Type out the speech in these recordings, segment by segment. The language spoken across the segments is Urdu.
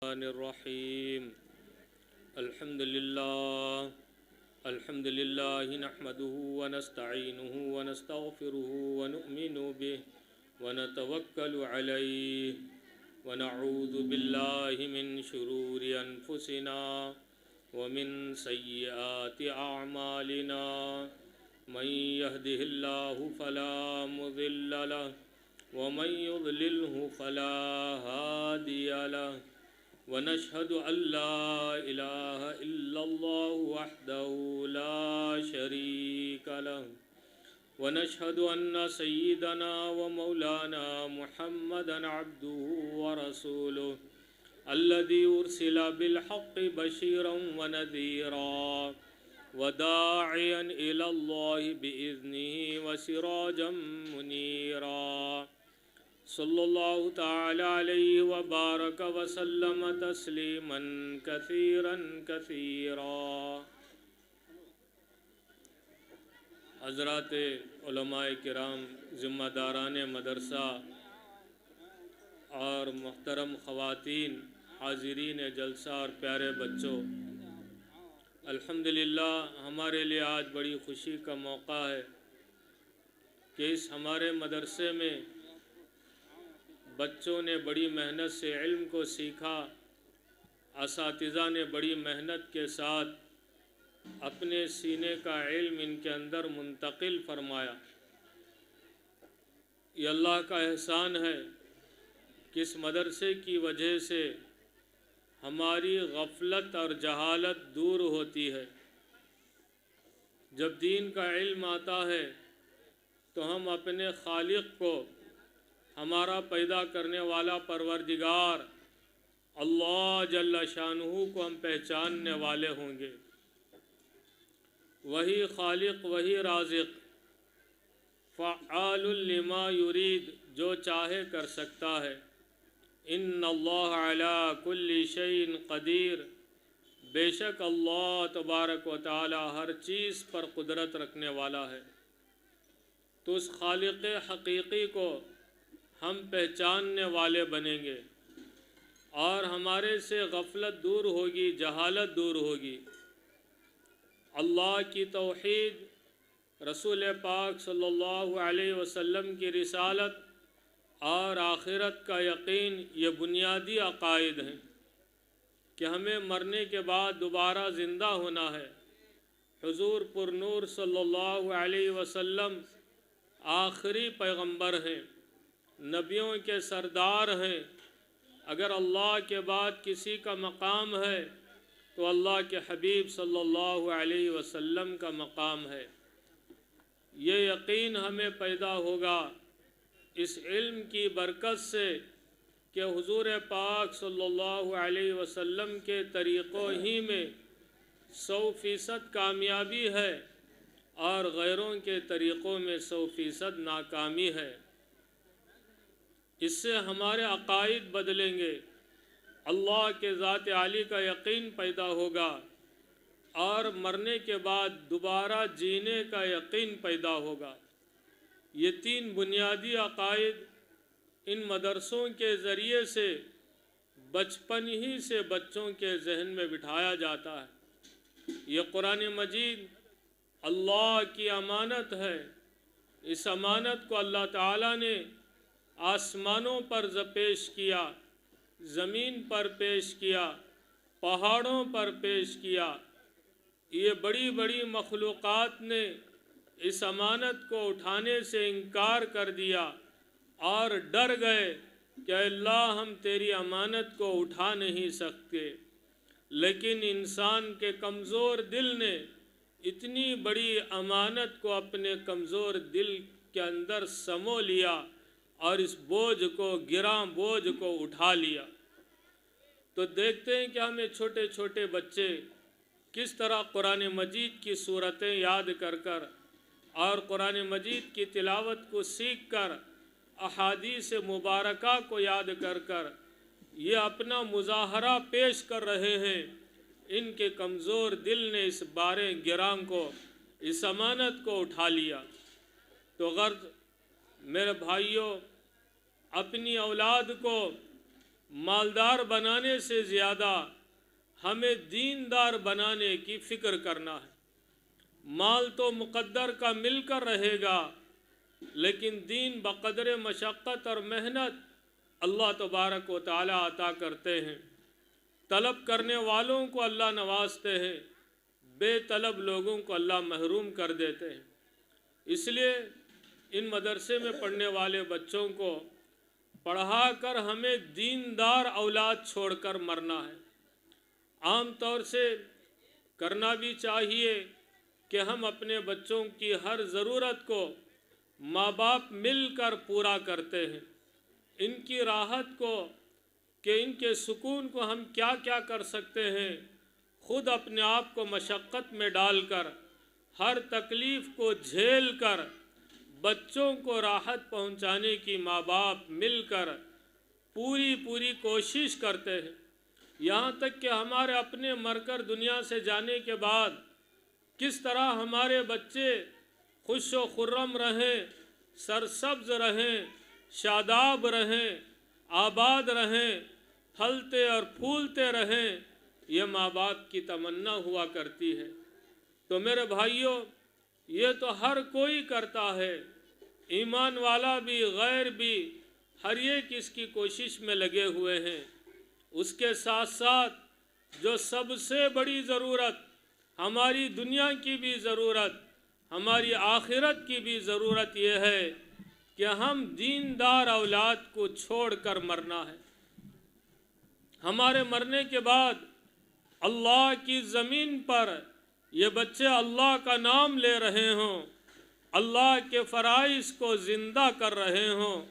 الرحمن الرحیم الحمد للہ نحمده ونستعینه ونستغفره ونؤمن به ونتوکل علیہ ونعوذ باللہ من شرور انفسنا ومن سیئات اعمالنا من يهده الله فلا مضل له ومن يضلله فلا هادي له ونشهد أن لا إله إلا الله وحده لا شريك له ونشهد أن سيدنا ومولانا محمدا عبده ورسوله الذي أرسل بالحق بشيرا ونذيرا وداعيا إلى الله بإذنه وسراجا منيرا صلى الله تعالى عليه وبارك وسلم تسليما كثيرا كثيرا۔ حضرات علماء کرام، ذمہ داران مدرسہ اور محترم خواتین، حاضرین جلسہ اور پیارے بچوں، الحمدللہ ہمارے لیے آج بڑی خوشی کا موقع ہے کہ اس ہمارے مدرسے میں بچوں نے بڑی محنت سے علم کو سیکھا، اساتذہ نے بڑی محنت کے ساتھ اپنے سینے کا علم ان کے اندر منتقل فرمایا۔ یہ اللہ کا احسان ہے کہ اس مدرسے کی وجہ سے ہماری غفلت اور جہالت دور ہوتی ہے۔ جب دین کا علم آتا ہے تو ہم اپنے خالق کو، ہمارا پیدا کرنے والا پروردگار اللہ جل شانہ کو ہم پہچاننے والے ہوں گے۔ وہی خالق، وہی رازق، فعال لما یرید، جو چاہے کر سکتا ہے۔ ان اللہ علی کل شیء قدیر، بے شک اللہ تبارک و تعالی ہر چیز پر قدرت رکھنے والا ہے۔ تو اس خالق حقیقی کو ہم پہچاننے والے بنیں گے اور ہمارے سے غفلت دور ہوگی، جہالت دور ہوگی۔ اللہ کی توحید، رسول پاک صلی اللہ علیہ وسلم کی رسالت اور آخرت کا یقین، یہ بنیادی عقائد ہیں کہ ہمیں مرنے کے بعد دوبارہ زندہ ہونا ہے۔ حضور پر نور صلی اللہ علیہ وسلم آخری پیغمبر ہیں، نبیوں کے سردار ہیں۔ اگر اللہ کے بعد کسی کا مقام ہے تو اللہ کے حبیب صلی اللہ علیہ وسلم کا مقام ہے۔ یہ یقین ہمیں پیدا ہوگا اس علم کی برکت سے کہ حضور پاک صلی اللہ علیہ وسلم کے طریقوں ہی میں 100% کامیابی ہے اور غیروں کے طریقوں میں 100% ناکامی ہے۔ اس سے ہمارے عقائد بدلیں گے، اللہ کے ذات عالی کا یقین پیدا ہوگا اور مرنے کے بعد دوبارہ جینے کا یقین پیدا ہوگا۔ یہ 3 بنیادی عقائد ان مدرسوں کے ذریعے سے بچپن ہی سے بچوں کے ذہن میں بٹھایا جاتا ہے۔ یہ قرآن مجید اللہ کی امانت ہے۔ اس امانت کو اللہ تعالیٰ نے آسمانوں پر پیش کیا، زمین پر پیش کیا، پہاڑوں پر پیش کیا۔ یہ بڑی بڑی مخلوقات نے اس امانت کو اٹھانے سے انکار کر دیا اور ڈر گئے کہ اللہ ہم تیری امانت کو اٹھا نہیں سکتے۔ لیکن انسان کے کمزور دل نے اتنی بڑی امانت کو اپنے کمزور دل کے اندر سمو لیا اور اس بوجھ کو، گراں بوجھ کو اٹھا لیا۔ تو دیکھتے ہیں کہ ہمیں چھوٹے چھوٹے بچے کس طرح قرآن مجید کی صورتیں یاد کر کر اور قرآن مجید کی تلاوت کو سیکھ کر، احادیث مبارکہ کو یاد کر کر یہ اپنا مظاہرہ پیش کر رہے ہیں۔ ان کے کمزور دل نے اس بارے گراں کو، اس امانت کو اٹھا لیا۔ تو غرض میرے بھائیوں، اپنی اولاد کو مالدار بنانے سے زیادہ ہمیں دیندار بنانے کی فکر کرنا ہے۔ مال تو مقدر کا مل کر رہے گا، لیکن دین بقدر مشقت اور محنت اللہ تبارک و تعالی عطا کرتے ہیں۔ طلب کرنے والوں کو اللہ نوازتے ہیں، بے طلب لوگوں کو اللہ محروم کر دیتے ہیں۔ اس لیے ان مدرسے میں پڑھنے والے بچوں کو پڑھا کر ہمیں دیندار اولاد چھوڑ کر مرنا ہے۔ عام طور سے کرنا بھی چاہیے کہ ہم اپنے بچوں کی ہر ضرورت کو ماں باپ مل کر پورا کرتے ہیں۔ ان کی راحت کو، کہ ان کے سکون کو ہم کیا کیا کر سکتے ہیں، خود اپنے آپ کو مشقت میں ڈال کر، ہر تکلیف کو جھیل کر بچوں کو راحت پہنچانے کی ماں باپ مل کر پوری کوشش کرتے ہیں۔ یہاں تک کہ ہمارے اپنے مر کر دنیا سے جانے کے بعد کس طرح ہمارے بچے خوش و خرم رہیں، سرسبز رہیں، شاداب رہیں، آباد رہیں، پھلتے اور پھولتے رہیں، یہ ماں باپ کی تمنا ہوا کرتی ہے۔ تو میرے بھائیوں، یہ تو ہر کوئی کرتا ہے، ایمان والا بھی، غیر بھی، ہر ایک اس کی کوشش میں لگے ہوئے ہیں۔ اس کے ساتھ ساتھ جو سب سے بڑی ضرورت، ہماری دنیا کی بھی ضرورت، ہماری آخرت کی بھی ضرورت یہ ہے کہ ہم دیندار اولاد کو چھوڑ کر مرنا ہے۔ ہمارے مرنے کے بعد اللہ کی زمین پر یہ بچے اللہ کا نام لے رہے ہوں، اللہ کے فرائض کو زندہ کر رہے ہوں،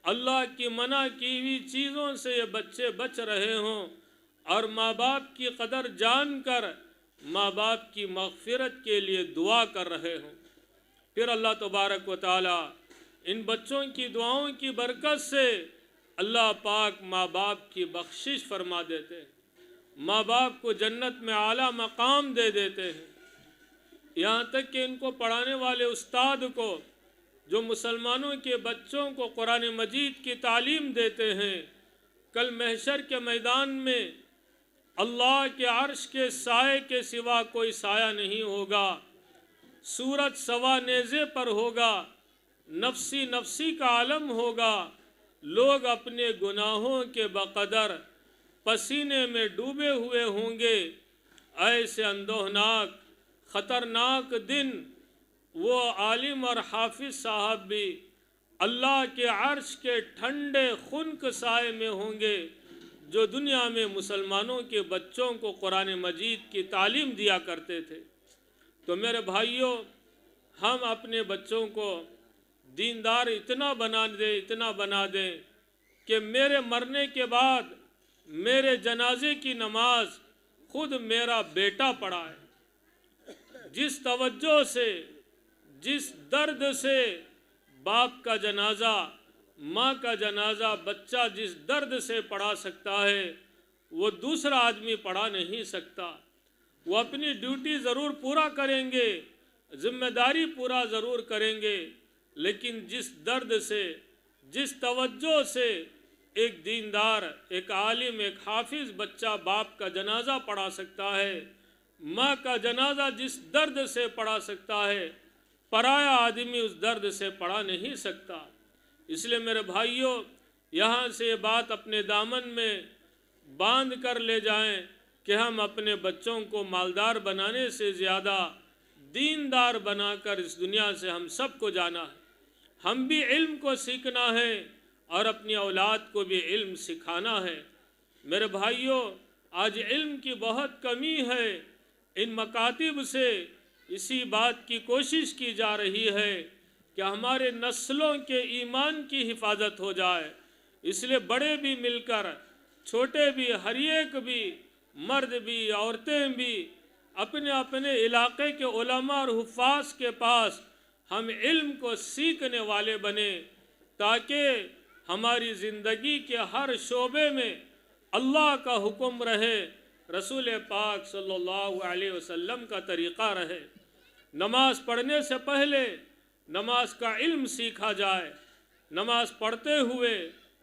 اللہ کی منع کی ہوئی چیزوں سے یہ بچے بچ رہے ہوں، اور ماں باپ کی قدر جان کر ماں باپ کی مغفرت کے لیے دعا کر رہے ہوں۔ پھر اللہ تبارک و تعالی ان بچوں کی دعاؤں کی برکت سے اللہ پاک ماں باپ کی بخشش فرما دیتے ہیں، ماں باپ کو جنت میں اعلیٰ مقام دے دیتے ہیں۔ یہاں تک کہ ان کو پڑھانے والے استاد کو، جو مسلمانوں کے بچوں کو قرآن مجید کی تعلیم دیتے ہیں، کل محشر کے میدان میں اللہ کے عرش کے سائے کے سوا کوئی سایہ نہیں ہوگا، سورج سوا نیزے پر ہوگا، نفسی نفسی کا عالم ہوگا، لوگ اپنے گناہوں کے بقدر پسینے میں ڈوبے ہوئے ہوں گے۔ ایسے اندوہناک خطرناک دن وہ عالم اور حافظ صاحب بھی اللہ کے عرش کے ٹھنڈے خنک سائے میں ہوں گے، جو دنیا میں مسلمانوں کے بچوں کو قرآن مجید کی تعلیم دیا کرتے تھے۔ تو میرے بھائیوں، ہم اپنے بچوں کو دیندار اتنا بنا دیں کہ میرے مرنے کے بعد میرے جنازے کی نماز خود میرا بیٹا پڑھائے۔ جس توجہ سے، جس درد سے باپ کا جنازہ، ماں کا جنازہ بچہ جس درد سے پڑھا سکتا ہے، وہ دوسرا آدمی پڑھا نہیں سکتا۔ وہ اپنی ڈیوٹی ضرور پورا کریں گے، ذمہ داری پورا ضرور کریں گے، لیکن جس درد سے، جس توجہ سے ایک دیندار، ایک عالم، ایک حافظ بچہ باپ کا جنازہ پڑھا سکتا ہے، ماں کا جنازہ جس درد سے پڑھا سکتا ہے، پرایا آدمی اس درد سے پڑھا نہیں سکتا۔ اس لیے میرے بھائیوں، یہاں سے یہ بات اپنے دامن میں باندھ کر لے جائیں کہ ہم اپنے بچوں کو مالدار بنانے سے زیادہ دیندار بنا کر اس دنیا سے ہم سب کو جانا ہے۔ ہم بھی علم کو سیکھنا ہے اور اپنی اولاد کو بھی علم سکھانا ہے۔ میرے بھائیوں، آج علم کی بہت کمی ہے۔ ان مکاتب سے اسی بات کی کوشش کی جا رہی ہے کہ ہمارے نسلوں کے ایمان کی حفاظت ہو جائے۔ اس لیے بڑے بھی مل کر، چھوٹے بھی، ہر ایک بھی، مرد بھی، عورتیں بھی، اپنے اپنے علاقے کے علماء اور حفاظ کے پاس ہم علم کو سیکھنے والے بنیں، تاکہ ہماری زندگی کے ہر شعبے میں اللہ کا حکم رہے، رسول پاک صلی اللہ علیہ وسلم کا طریقہ رہے۔ نماز پڑھنے سے پہلے نماز کا علم سیکھا جائے، نماز پڑھتے ہوئے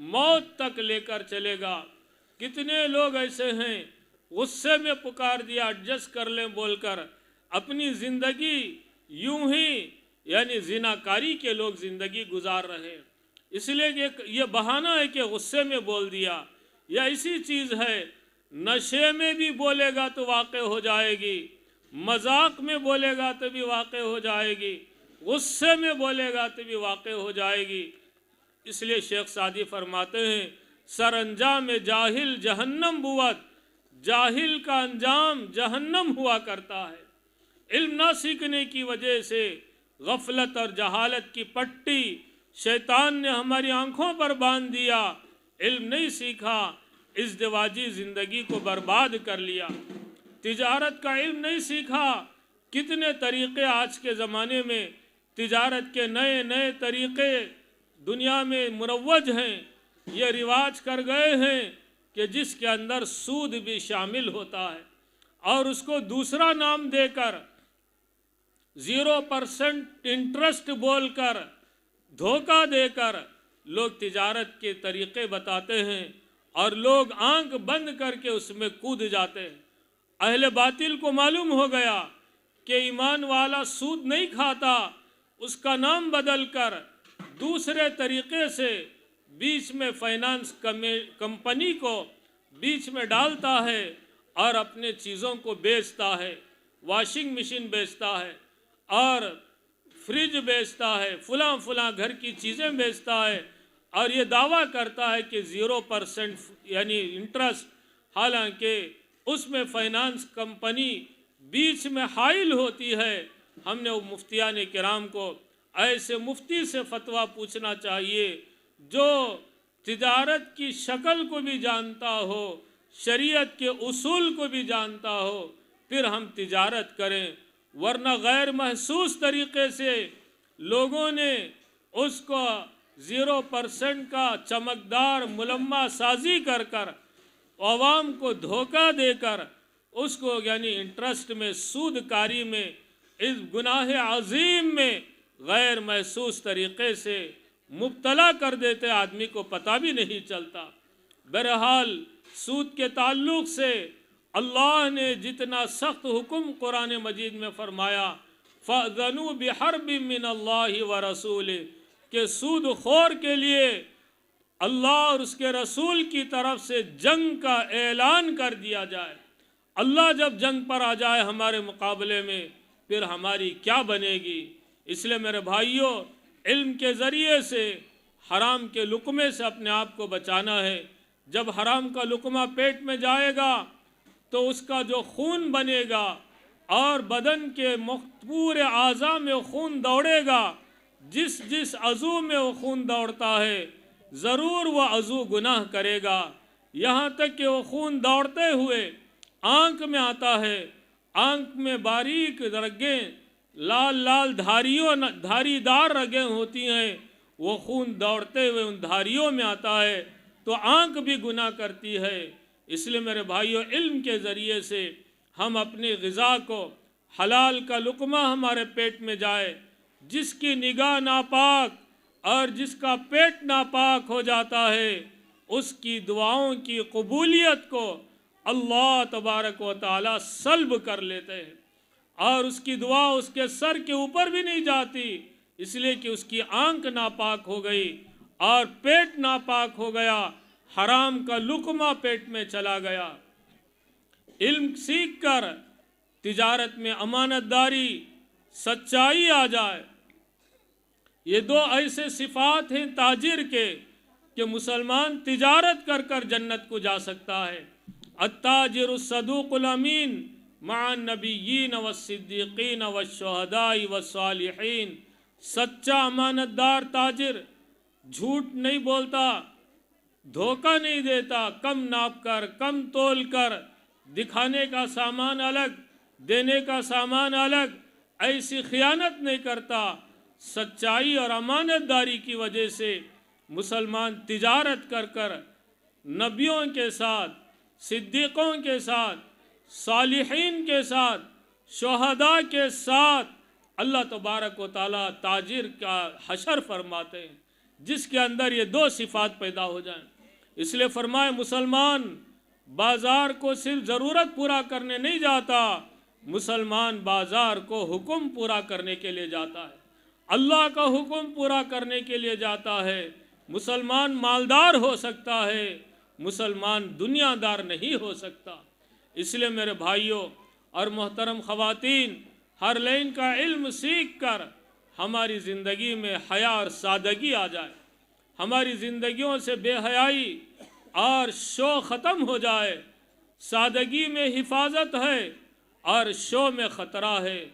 موت تک لے کر چلے گا۔ کتنے لوگ ایسے ہیں غصے میں پکار دیا ایڈجسٹ کر لیں بول کر اپنی زندگی یوں ہی یعنی زناکاری کے لوگ زندگی گزار رہے ہیں۔ اس لیے کہ یہ بہانہ ہے کہ غصے میں بول دیا، یا اسی چیز ہے نشے میں بھی بولے گا تو واقع ہو جائے گی، مذاق میں بولے گا تو بھی واقع ہو جائے گی، غصے میں بولے گا تو بھی واقع ہو جائے گی۔ اس لیے شیخ سعدی فرماتے ہیں سر انجام جاہل جہنم بود، جاہل کا انجام جہنم ہوا کرتا ہے۔ علم نہ سیکھنے کی وجہ سے غفلت اور جہالت کی پٹی شیطان نے ہماری آنکھوں پر باندھ دیا، علم نہیں سیکھا، ازدواجی زندگی کو برباد کر لیا۔ تجارت کا علم نہیں سیکھا، کتنے طریقے آج کے زمانے میں تجارت کے نئے نئے طریقے دنیا میں مروج ہیں، یہ رواج کر گئے ہیں کہ جس کے اندر سود بھی شامل ہوتا ہے، اور اس کو دوسرا نام دے کر 0% انٹرسٹ بول کر دھوکہ دے کر لوگ تجارت کے طریقے بتاتے ہیں اور لوگ آنکھ بند کر کے اس میں کود جاتے ہیں۔ اہل باطل کو معلوم ہو گیا کہ ایمان والا سود نہیں کھاتا، اس کا نام بدل کر دوسرے طریقے سے بیچ میں فائنانس کمپنی کو بیچ میں ڈالتا ہے اور اپنے چیزوں کو بیچتا ہے، واشنگ مشین بیچتا ہے اور فریج بیچتا ہے، فلاں گھر کی چیزیں بیچتا ہے، اور یہ دعویٰ کرتا ہے کہ 0% یعنی انٹرسٹ، حالانکہ اس میں فائنانس کمپنی بیچ میں حائل ہوتی ہے۔ ہم نے وہ مفتیان کرام کو ایسے مفتی سے فتویٰ پوچھنا چاہیے جو تجارت کی شکل کو بھی جانتا ہو، شریعت کے اصول کو بھی جانتا ہو، پھر ہم تجارت کریں، ورنہ غیر محسوس طریقے سے لوگوں نے اس کو 0% کا چمکدار ملمہ سازی کر کر عوام کو دھوکہ دے کر اس کو یعنی انٹرسٹ میں، سود کاری میں، اس گناہ عظیم میں غیر محسوس طریقے سے مبتلا کر دیتے، آدمی کو پتہ بھی نہیں چلتا۔ بہرحال سود کے تعلق سے اللہ نے جتنا سخت حکم قرآن مجید میں فرمایا فَأْذَنُوا بِحَرْبٍ مِّنَ اللَّهِ وَرَسُولِهِ کہ سود خور کے لیے اللہ اور اس کے رسول کی طرف سے جنگ کا اعلان کر دیا جائے۔ اللہ جب جنگ پر آ جائے ہمارے مقابلے میں پھر ہماری کیا بنے گی؟ اس لیے میرے بھائیوں، علم کے ذریعے سے حرام کے لقمے سے اپنے آپ کو بچانا ہے۔ جب حرام کا لقمہ پیٹ میں جائے گا تو اس کا جو خون بنے گا اور بدن کے پورے اعضاء میں خون دوڑے گا، جس جس عضو میں وہ خون دوڑتا ہے ضرور وہ عضو گناہ کرے گا، یہاں تک کہ وہ خون دوڑتے ہوئے آنکھ میں آتا ہے، آنکھ میں باریک رگیں لال لال دھاری دار رگیں ہوتی ہیں، وہ خون دوڑتے ہوئے ان دھاریوں میں آتا ہے تو آنکھ بھی گناہ کرتی ہے۔ اس لیے میرے بھائیوں، علم کے ذریعے سے ہم اپنی غذا کو حلال کا لقمہ ہمارے پیٹ میں جائے، جس کی نگاہ ناپاک اور جس کا پیٹ ناپاک ہو جاتا ہے اس کی دعاؤں کی قبولیت کو اللہ تبارک و تعالی سلب کر لیتے ہیں، اور اس کی دعا اس کے سر کے اوپر بھی نہیں جاتی، اس لیے کہ اس کی آنکھ ناپاک ہو گئی اور پیٹ ناپاک ہو گیا، حرام کا لقمہ پیٹ میں چلا گیا۔ علم سیکھ کر تجارت میں امانت داری، سچائی آ جائے، یہ دو ایسے صفات ہیں تاجر کے کہ مسلمان تجارت کر کر جنت کو جا سکتا ہے۔ التاجر الصدوق الامین مع النبیین والصدیقین والشہداء والصالحین، سچا امانت دار تاجر جھوٹ نہیں بولتا، دھوکہ نہیں دیتا، کم ناپ کر کم تول کر، دکھانے کا سامان الگ دینے کا سامان الگ، ایسی خیانت نہیں کرتا۔ سچائی اور امانت داری کی وجہ سے مسلمان تجارت کر کر نبیوں کے ساتھ، صدیقوں کے ساتھ، صالحین کے ساتھ، شہداء کے ساتھ اللہ تبارک و تعالیٰ تاجر کا حشر فرماتے ہیں۔ جس کے اندر یہ دو صفات پیدا ہو جائیں۔ اس لیے فرمائے مسلمان بازار کو صرف ضرورت پورا کرنے نہیں جاتا، مسلمان بازار کو حکم پورا کرنے کے لیے جاتا ہے، اللہ کا حکم پورا کرنے کے لیے جاتا ہے۔ مسلمان مالدار ہو سکتا ہے، مسلمان دنیا دار نہیں ہو سکتا۔ اس لیے میرے بھائیوں اور محترم خواتین، ہر لائن کا علم سیکھ کر ہماری زندگی میں حیا اور سادگی آ جائے، ہماری زندگیوں سے بے حیائی اور شو ختم ہو جائے۔ سادگی میں حفاظت ہے اور شو میں خطرہ ہے۔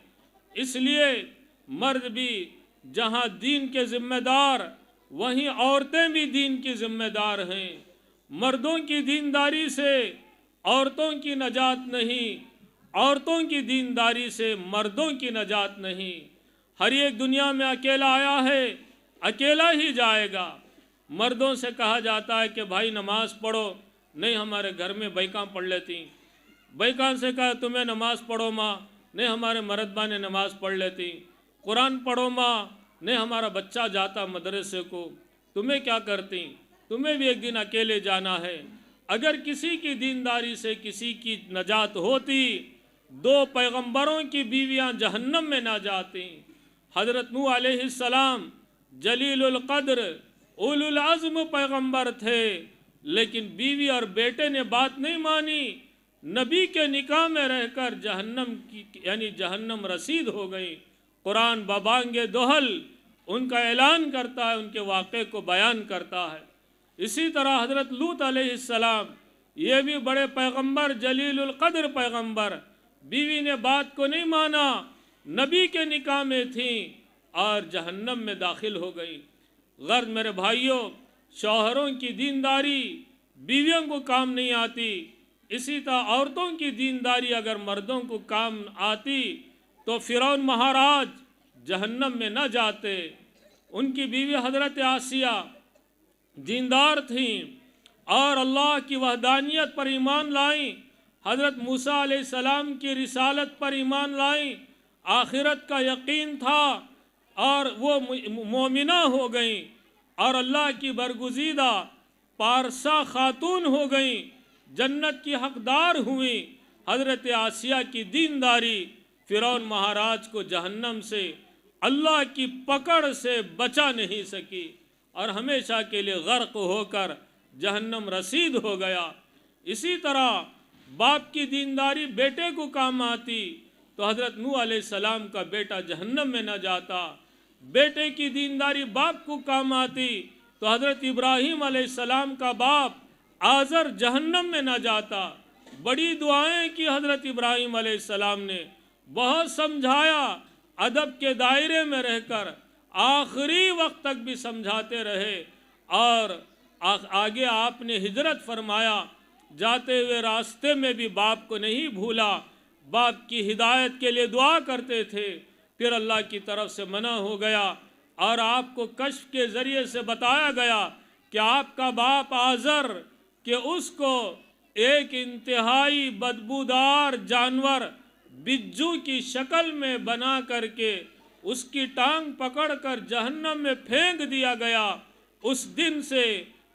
اس لیے مرد بھی جہاں دین کے ذمہ دار، وہیں عورتیں بھی دین کی ذمہ دار ہیں۔ مردوں کی دینداری سے عورتوں کی نجات نہیں، عورتوں کی دینداری سے مردوں کی نجات نہیں۔ ہر ایک دنیا میں اکیلا آیا ہے، اکیلا ہی جائے گا۔ مردوں سے کہا جاتا ہے کہ بھائی نماز پڑھو، نہیں ہمارے گھر میں بیکاں پڑھ لیتی۔ بیکاں سے کہا تمہیں نماز پڑھو ماں، نہیں ہمارے مردباں نے نماز پڑھ لیتی۔ قرآن پڑھو ماں، نہیں ہمارا بچہ جاتا مدرسے کو، تمہیں کیا کرتی؟ تمہیں بھی ایک دن اکیلے جانا ہے۔ اگر کسی کی دینداری سے کسی کی نجات ہوتی، دو پیغمبروں کی بیویاں جہنم میں نہ جاتی۔ حضرت نوح علیہ السلام جلیل القدر اولو العزم پیغمبر تھے، لیکن بیوی اور بیٹے نے بات نہیں مانی، نبی کے نکاح میں رہ کر جہنم رسید ہو گئی۔ قرآن ببانگ دہل ان کا اعلان کرتا ہے، ان کے واقعے کو بیان کرتا ہے۔ اسی طرح حضرت لوط علیہ السلام، یہ بھی بڑے پیغمبر، جلیل القدر پیغمبر، بیوی نے بات کو نہیں مانا، نبی کے نکاح میں تھیں اور جہنم میں داخل ہو گئی۔ غرض میرے بھائیوں، شوہروں کی دینداری بیویوں کو کام نہیں آتی، اسی طرح عورتوں کی دینداری اگر مردوں کو کام آتی تو فرعون مہاراج جہنم میں نہ جاتے۔ ان کی بیوی حضرت آسیہ دیندار تھیں اور اللہ کی وحدانیت پر ایمان لائیں، حضرت موسیٰ علیہ السلام کی رسالت پر ایمان لائیں، آخرت کا یقین تھا اور وہ مومنہ ہو گئیں اور اللہ کی برگزیدہ پارسا خاتون ہو گئیں، جنت کی حقدار ہوئیں۔ حضرت آسیہ کی دینداری فرعون مہاراج کو جہنم سے، اللہ کی پکڑ سے بچا نہیں سکی اور ہمیشہ کے لیے غرق ہو کر جہنم رسید ہو گیا۔ اسی طرح باپ کی دینداری بیٹے کو کام آتی تو حضرت نوح علیہ السلام کا بیٹا جہنم میں نہ جاتا، بیٹے کی دینداری باپ کو کام آتی تو حضرت ابراہیم علیہ السلام کا باپ آزر جہنم میں نہ جاتا۔ بڑی دعائیں کی حضرت ابراہیم علیہ السلام نے، بہت سمجھایا، ادب کے دائرے میں رہ کر آخری وقت تک بھی سمجھاتے رہے اور آگے آپ نے ہجرت فرمایا، جاتے ہوئے راستے میں بھی باپ کو نہیں بھولا، باپ کی ہدایت کے لیے دعا کرتے تھے۔ پھر اللہ کی طرف سے منع ہو گیا اور آپ کو کشف کے ذریعے سے بتایا گیا کہ آپ کا باپ آزر، کہ اس کو ایک انتہائی بدبودار جانور بجو کی شکل میں بنا کر کے اس کی ٹانگ پکڑ کر جہنم میں پھینک دیا گیا۔ اس دن سے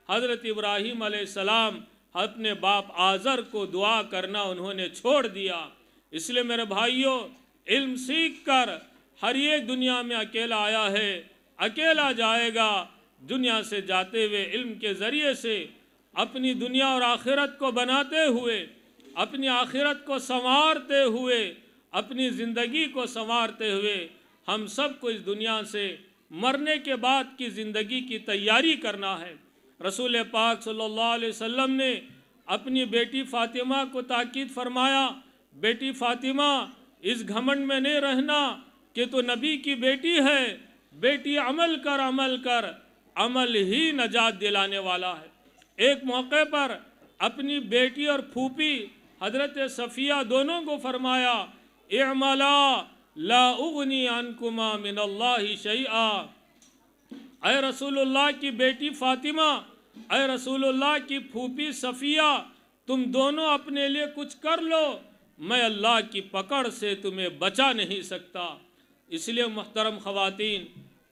حضرت ابراہیم علیہ السلام اپنے باپ آزر کو دعا کرنا انہوں نے چھوڑ دیا۔ اس لیے میرے بھائیوں، علم سیکھ کر ہر ایک دنیا میں اکیلا آیا ہے، اکیلا جائے گا۔ دنیا سے جاتے ہوئے علم کے ذریعے سے اپنی دنیا اور آخرت کو بناتے ہوئے، اپنی آخرت کو سنوارتے ہوئے، اپنی زندگی کو سنوارتے ہوئے، ہم سب کو اس دنیا سے مرنے کے بعد کی زندگی کی تیاری کرنا ہے۔ رسول پاک صلی اللہ علیہ وسلم نے اپنی بیٹی فاطمہ کو تاکید فرمایا، بیٹی فاطمہ اس گھمنڈ میں نہیں رہنا کہ تو نبی کی بیٹی ہے، بیٹی عمل کر، عمل کر، عمل ہی نجات دلانے والا ہے۔ ایک موقع پر اپنی بیٹی اور پھوپھی حضرت صفیہ دونوں کو فرمایا، اعملا لا اغنی عنکما من اللہ شیئا۔ اے رسول اللہ کی بیٹی فاطمہ، اے رسول اللہ کی پھوپھی صفیہ، تم دونوں اپنے لیے کچھ کر لو، میں اللہ کی پکڑ سے تمہیں بچا نہیں سکتا۔ اس لیے محترم خواتین،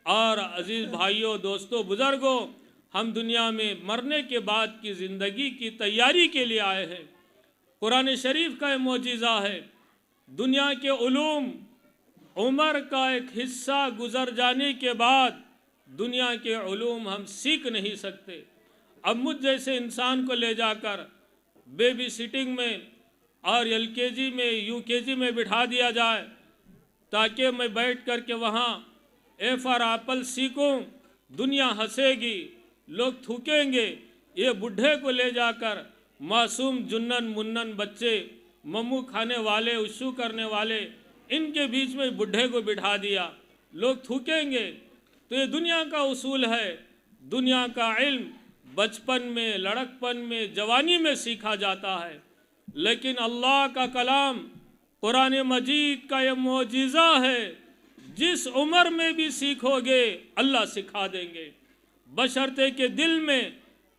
اور عزیز بھائیوں، دوستوں، بزرگوں، ہم دنیا میں مرنے کے بعد کی زندگی کی تیاری کے لیے آئے ہیں۔ قرآن شریف کا یہ معجزہ ہے، دنیا کے علوم عمر کا ایک حصہ گزر جانے کے بعد دنیا کے علوم ہم سیکھ نہیں سکتے۔ اب مجھ جیسے انسان کو لے جا کر بیبی سٹنگ میں اور LKG میں UKG میں بٹھا دیا جائے تاکہ میں بیٹھ کر کے وہاں اے فار ایپل سیکھوں، دنیا ہنسے گی، لوگ تھوکیں گے۔ یہ بڈھے کو لے جا کر معصوم جنن منن بچے، ممو کھانے والے، اشو کرنے والے، ان کے بیچ میں بڈھے کو بٹھا دیا، لوگ تھوکیں گے۔ تو یہ دنیا کا اصول ہے۔ دنیا کا علم بچپن میں، لڑکپن میں، جوانی میں سیکھا جاتا ہے، لیکن اللہ کا کلام قرآن مجید کا یہ معجزہ ہے، جس عمر میں بھی سیکھو گے اللہ سکھا دیں گے، بشرطے کہ دل میں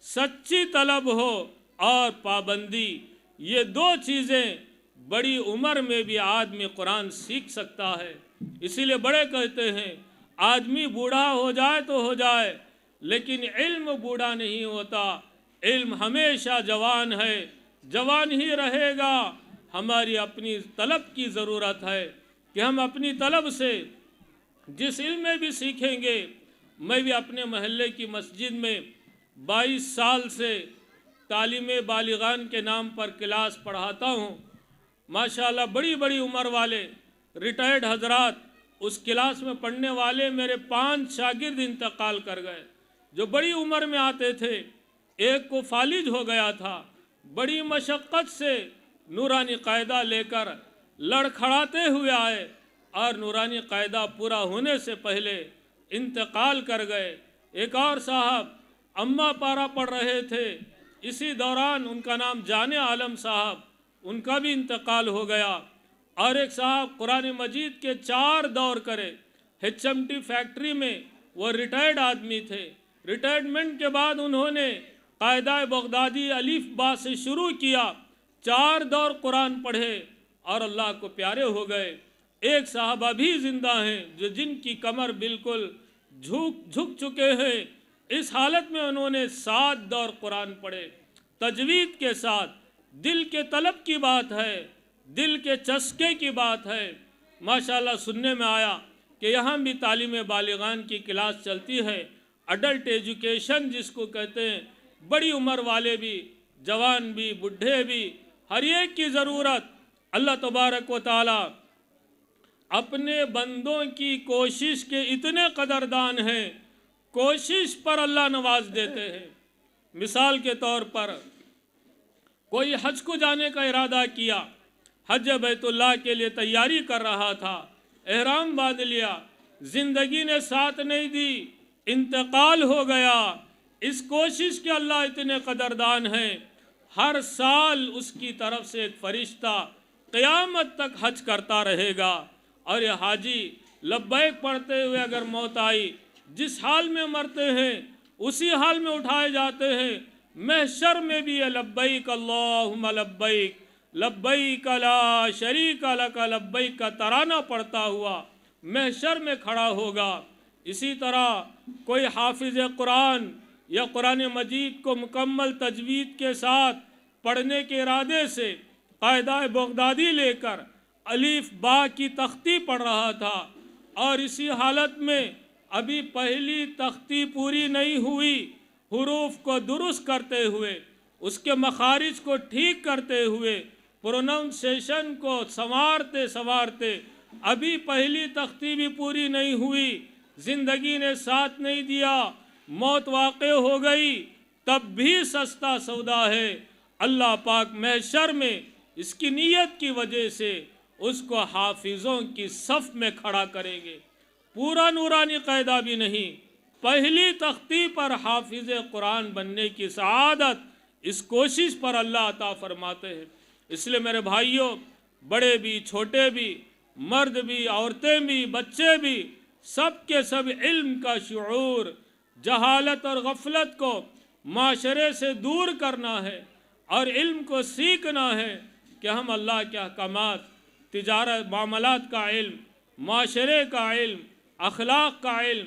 سچی طلب ہو اور پابندی۔ یہ دو چیزیں بڑی عمر میں بھی آدمی قرآن سیکھ سکتا ہے۔ اسی لیے بڑے کہتے ہیں آدمی بوڑھا ہو جائے تو ہو جائے، لیکن علم بوڑھا نہیں ہوتا، علم ہمیشہ جوان ہے، جوان ہی رہے گا۔ ہماری اپنی طلب کی ضرورت ہے کہ ہم اپنی طلب سے جس علم میں بھی سیکھیں گے۔ میں بھی اپنے محلے کی مسجد میں 22 سال سے تعلیم بالغان کے نام پر کلاس پڑھاتا ہوں۔ ماشاءاللہ بڑی بڑی عمر والے ریٹائرڈ حضرات، اس کلاس میں پڑھنے والے میرے 5 شاگرد انتقال کر گئے جو بڑی عمر میں آتے تھے۔ ایک کو فالج ہو گیا تھا، بڑی مشقت سے نورانی قاعدہ لے کر لڑکھڑاتے ہوئے آئے اور نورانی قاعدہ پورا ہونے سے پہلے انتقال کر گئے۔ ایک اور صاحب اماں پارا پڑھ رہے تھے، اسی دوران ان کا نام جان عالم صاحب، ان کا بھی انتقال ہو گیا۔ اور ایک صاحب قرآن مجید کے 4 دور کرے، HMT فیکٹری میں وہ ریٹائرڈ آدمی تھے۔ ریٹائرمنٹ کے بعد انہوں نے قاعدہ بغدادی الف با سے شروع کیا، 4 دور قرآن پڑھے اور اللہ کو پیارے ہو گئے۔ ایک صاحب ابھی زندہ ہیں جو جن کی کمر بالکل جھک چکے ہیں، اس حالت میں انہوں نے 7 دور قرآن پڑھے تجوید کے ساتھ۔ دل کے طلب کی بات ہے، دل کے چسکے کی بات ہے۔ ماشاءاللہ سننے میں آیا کہ یہاں بھی تعلیم بالغان کی کلاس چلتی ہے، اڈلٹ ایجوکیشن جس کو کہتے ہیں۔ بڑی عمر والے بھی، جوان بھی، بڈھے بھی، ہر ایک کی ضرورت۔ اللہ تبارک و تعالی اپنے بندوں کی کوشش کے اتنے قدردان ہیں، کوشش پر اللہ نواز دیتے ہیں۔ مثال کے طور پر کوئی حج کو جانے کا ارادہ کیا، حج بیت اللہ کے لیے تیاری کر رہا تھا، احرام باندھ لیا، زندگی نے ساتھ نہیں دی، انتقال ہو گیا۔ اس کوشش کے اللہ اتنے قدردان ہیں، ہر سال اس کی طرف سے ایک فرشتہ قیامت تک حج کرتا رہے گا۔ اور یہ حاجی لبیک پڑھتے ہوئے اگر موت آئی، جس حال میں مرتے ہیں اسی حال میں اٹھائے جاتے ہیں۔ محشر میں بھی یہ لبیک اللہم لبیک لبیک لا شریک لک لبیک کا ترانہ پڑھتا ہوا محشر میں کھڑا ہوگا۔ اسی طرح کوئی حافظ قرآن یا قرآن مجید کو مکمل تجوید کے ساتھ پڑھنے کے ارادے سے قاعدہ بغدادی لے کر الف با کی تختی پڑھ رہا تھا، اور اسی حالت میں ابھی پہلی تختی پوری نہیں ہوئی، حروف کو درست کرتے ہوئے، اس کے مخارج کو ٹھیک کرتے ہوئے، پروننسیشن کو سنوارتے ابھی پہلی تختی بھی پوری نہیں ہوئی، زندگی نے ساتھ نہیں دیا، موت واقع ہو گئی، تب بھی سستا سودا ہے۔ اللہ پاک محشر میں اس کی نیت کی وجہ سے اس کو حافظوں کی صف میں کھڑا کریں گے۔ پورا نورانی قاعدہ بھی نہیں، پہلی تختی پر حافظ قرآن بننے کی سعادت اس کوشش پر اللہ عطا فرماتے ہیں۔ اس لیے میرے بھائیوں، بڑے بھی، چھوٹے بھی، مرد بھی، عورتیں بھی، بچے بھی، سب کے سب علم کا شعور، جہالت اور غفلت کو معاشرے سے دور کرنا ہے اور علم کو سیکھنا ہے کہ ہم اللہ کے احکامات، تجارت معاملات کا علم، معاشرے کا علم، اخلاق کا علم،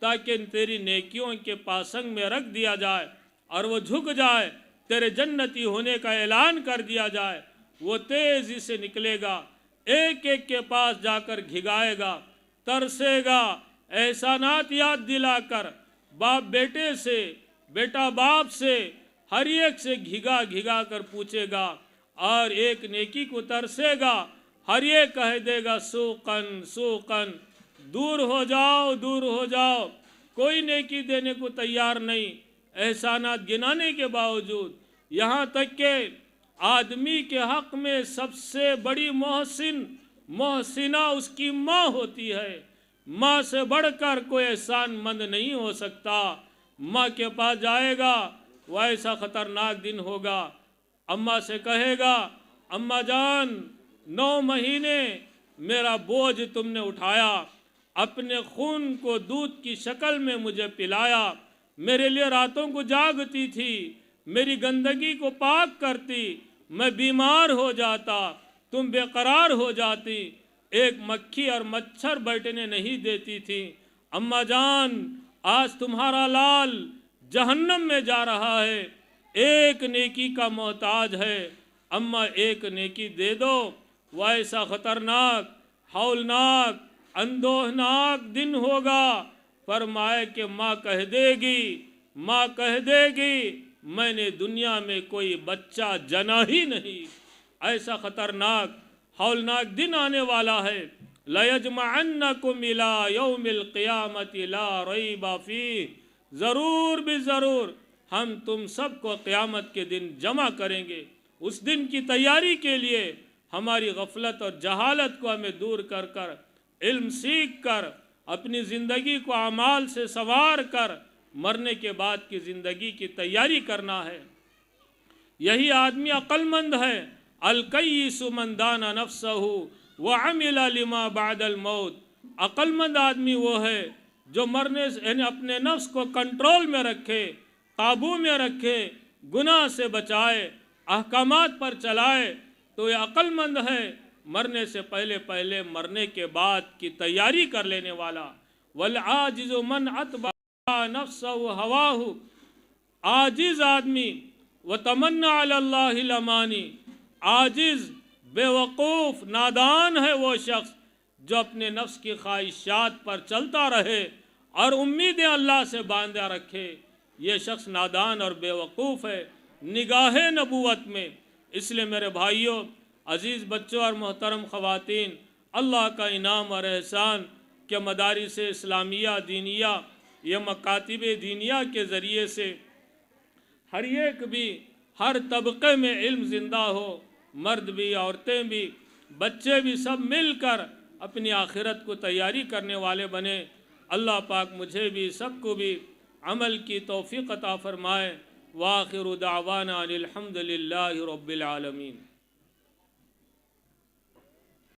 تاکہ تیری نیکیوں کے پاسنگ میں رکھ دیا جائے اور وہ جھک جائے، تیرے جنتی ہونے کا اعلان کر دیا جائے۔ وہ تیزی سے نکلے گا، ایک ایک کے پاس جا کر گھگائے گا، ترسے گا، احسانات یاد دلا کر، باپ بیٹے سے، بیٹا باپ سے، ہر ایک سے گھگا گھگا کر پوچھے گا، اور ایک نیکی کو ترسے گا، ہر ایک کہہ دے گا سوقن سوقن، دور ہو جاؤ دور ہو جاؤ۔ کوئی نیکی دینے کو تیار نہیں، احسانات گنانے کے باوجود، یہاں تک کہ آدمی کے حق میں سب سے بڑی محسنہ اس کی ماں ہوتی ہے۔ ماں سے بڑھ کر کوئی احسان مند نہیں ہو سکتا۔ ماں کے پاس جائے گا، وہ ایسا خطرناک دن ہوگا، اماں سے کہے گا اماں جان 9 مہینے میرا بوجھ تم نے اٹھایا، اپنے خون کو دودھ کی شکل میں مجھے پلایا، میرے لیے راتوں کو جاگتی تھی، میری گندگی کو پاک کرتی، میں بیمار ہو جاتا، تم بے قرار ہو جاتی، ایک مکھی اور مچھر بیٹھنے نہیں دیتی تھی۔ اماں جان آج تمہارا لال جہنم میں جا رہا ہے، ایک نیکی کا محتاج ہے، اماں ایک نیکی دے دو۔ وہ ایسا خطرناک، ہولناک، اندوہناک دن ہوگا، فرمائے کہ ماں کہہ دے گی میں نے دنیا میں کوئی بچہ جنا ہی نہیں۔ ایسا خطرناک ہولناک دن آنے والا ہے۔ لَيَجْمَعَنَّكُمْ إِلَىٰ يَوْمِ الْقِيَامَةِ لَا رَيْبَ فِيهِ، ضرور بھی ضرور ہم تم سب کو قیامت کے دن جمع کریں گے۔ اس دن کی تیاری کے لیے ہماری غفلت اور جہالت کو ہمیں دور کر کر، علم سیکھ کر، اپنی زندگی کو اعمال سے سنوار کر مرنے کے بعد کی زندگی کی تیاری کرنا ہے۔ یہی آدمی عقل مند ہے۔ الکیس من دان نفسہ وعمل لما بعد الموت۔ عقل مند آدمی وہ ہے جو مرنے سے یعنی اپنے نفس کو کنٹرول میں رکھے، قابو میں رکھے، گناہ سے بچائے، احکامات پر چلائے، تو یہ عقل مند ہے۔ مرنے سے پہلے مرنے کے بعد کی تیاری کر لینے والا۔ والعاجز من اتبع نفسہ ہواہ، عاجز آدمی، وتمنى علی اللہ الامانی، عاجز، بے وقوف، نادان ہے وہ شخص جو اپنے نفس کی خواہشات پر چلتا رہے اور امیدیں اللہ سے باندھا رکھے۔ یہ شخص نادان اور بے وقوف ہے نگاہ نبوت میں۔ اس لیے میرے بھائیوں، عزیز بچوں اور محترم خواتین، اللہ کا انعام اور احسان کہ مدارس اسلامیہ دینیہ، یہ مکاتب دینیہ کے ذریعے سے ہر ایک بھی، ہر طبقے میں علم زندہ ہو، مرد بھی، عورتیں بھی، بچے بھی، سب مل کر اپنی آخرت کو تیاری کرنے والے بنے۔ اللہ پاک مجھے بھی، سب کو بھی عمل کی توفیق عطا فرمائے۔ وآخر دعوانا الحمد للہ رب العالمین۔